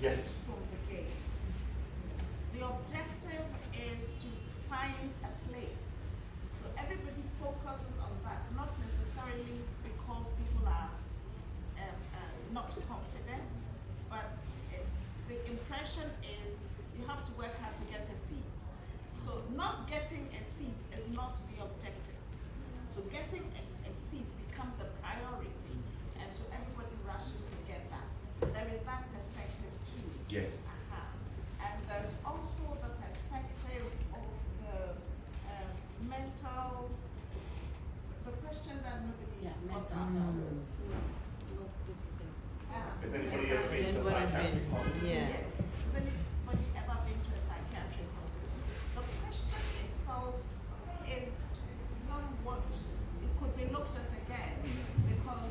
Yes. from the game. The objective is to find a place. So everybody focuses on that, not necessarily because people are not confident, but the impression is you have to work hard to get a seat. So not getting a seat is not the objective. So getting a seat becomes the priority, and so everybody rushes to get that. There is that perspective too. Yes. And there's also the perspective of the mental, the question that nobody got out of. Has anybody ever been to a Anybody psychiatric been? hospital? Yeah. Yes. Has anybody ever been to a psychiatric hospital? The question itself is somewhat, it could be looked at again, because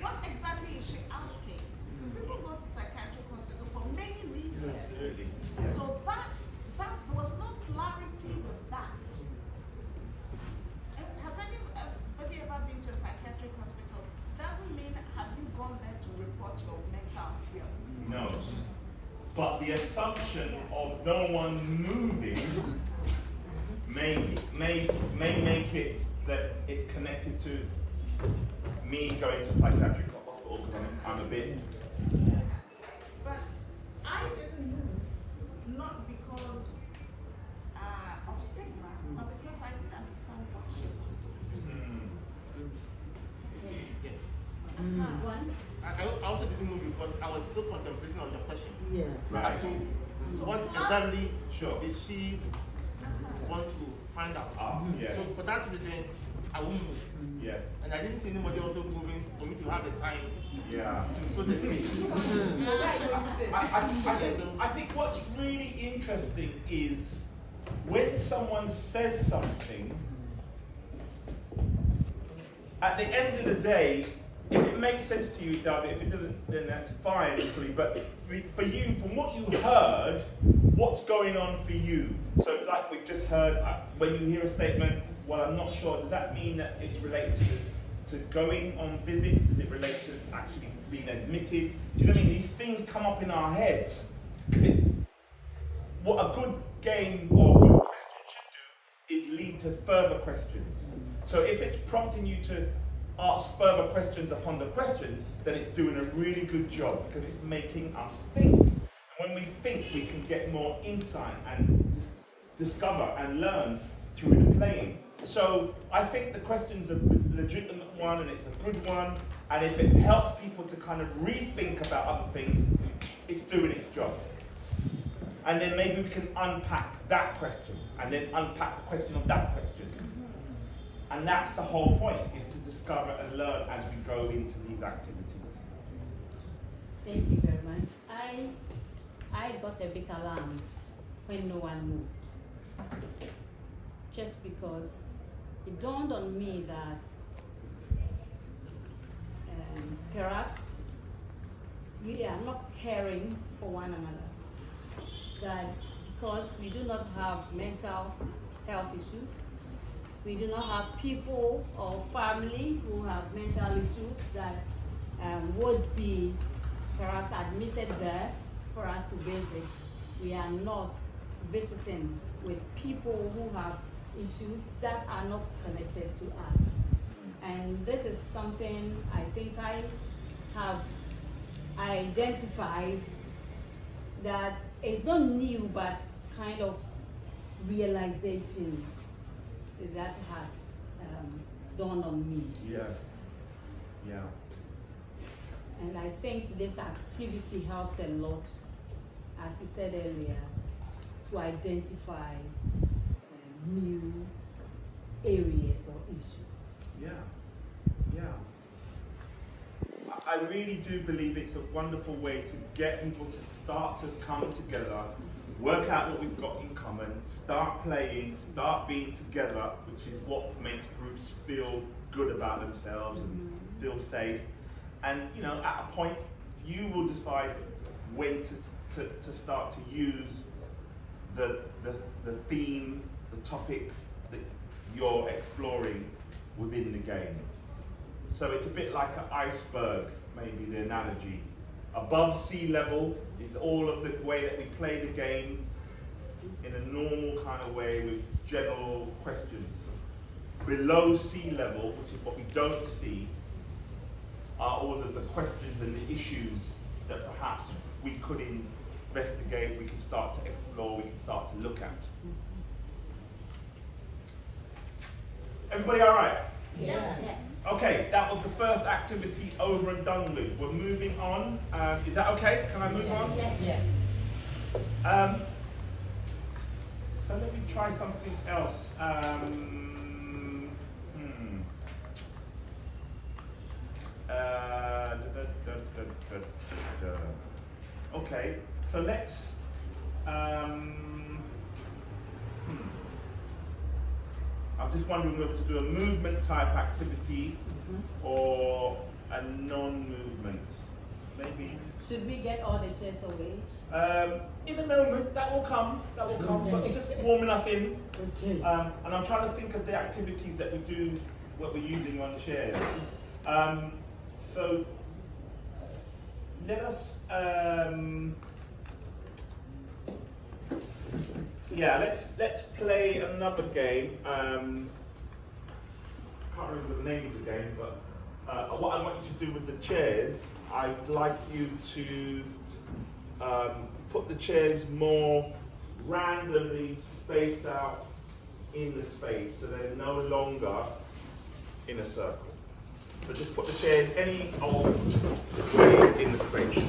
what exactly is she asking? People go to psychiatric hospital for many reasons. Absolutely. So that there was no clarity with that. Has anybody ever been to a psychiatric hospital? Doesn't mean have you gone there to report your mental health. No. But the assumption of no one moving may make it that it's connected to me going to a psychiatric hospital because I'm a bit. But I didn't move, not because of stigma, but because I didn't understand what she was doing. One. I also didn't move because I was still contemplating on the question. Yeah. Right. So What clarity- exactly Sure. did she want to find out? Yes. So for that reason, I won't move. Yes. And I didn't see anybody also moving for me to have the time Yeah. to put the space. I think what's really interesting is when someone says something, at the end of the day, if it makes sense to you, David, if it doesn't, then that's fine equally. But for you, from what you heard, what's going on for you? So like we've just heard, when you hear a statement, well, I'm not sure, does that mean that it's related to going on visits? Does it relate to actually being admitted? Do you know what I mean? These things come up in our heads. Because what a good game or a good question should do is lead to further questions. So if it's prompting you to ask further questions upon the question, then it's doing a really good job because it's making us think. And when we think, we can get more insight and discover and learn through the playing. So I think the question's a legitimate one and it's a good one. And if it helps people to kind of rethink about other things, it's doing its job. And then maybe we can unpack that question and then unpack the question of that question. And that's the whole point, is to discover and learn as we go into these activities. Thank you very much. I got a bit alarmed when no one moved. Just because it dawned on me that perhaps we are not caring for one another. That because we do not have mental health issues, we do not have people or family who have mental issues that would be perhaps admitted there for us to visit. We are not visiting with people who have issues that are not connected to us. And this is something I think I have identified that is not new, but kind of realization that has dawned on me. Yes. Yeah. And I think this activity helps a lot, as you said earlier, to identify new areas or issues. Yeah. Yeah. I really do believe it's a wonderful way to get people to start to come together, work out what we've got in common, start playing, start being together, which is what makes groups feel good about themselves and feel safe. And you know, at a point, you will decide when to start to use the theme, the topic that you're exploring within the game. So it's a bit like an iceberg, maybe the analogy. Above sea level is all of the way that we play the game in a normal kind of way with general questions. Below sea level, which is what we don't see, are all of the questions and the issues that perhaps we could investigate, we can start to explore, we can start to look at. Everybody all right? Yes. Okay, that was the first activity over and done with. We're moving on. Is that okay? Can I move on? Yes. So let me try something else. Okay, so let's. I'm just wondering whether to do a movement type activity or a non-movement. Maybe. Should we get all the chairs away? In a moment, that will come, but just warming us in. Okay. And I'm trying to think of the activities that we do, what we're using on chairs. So, let us, let's play another game. I can't remember the name of the game, but what I want you to do with the chairs, I'd like you to put the chairs more randomly spaced out in the space, so they're no longer in a circle. So just put the chairs any old way in the space.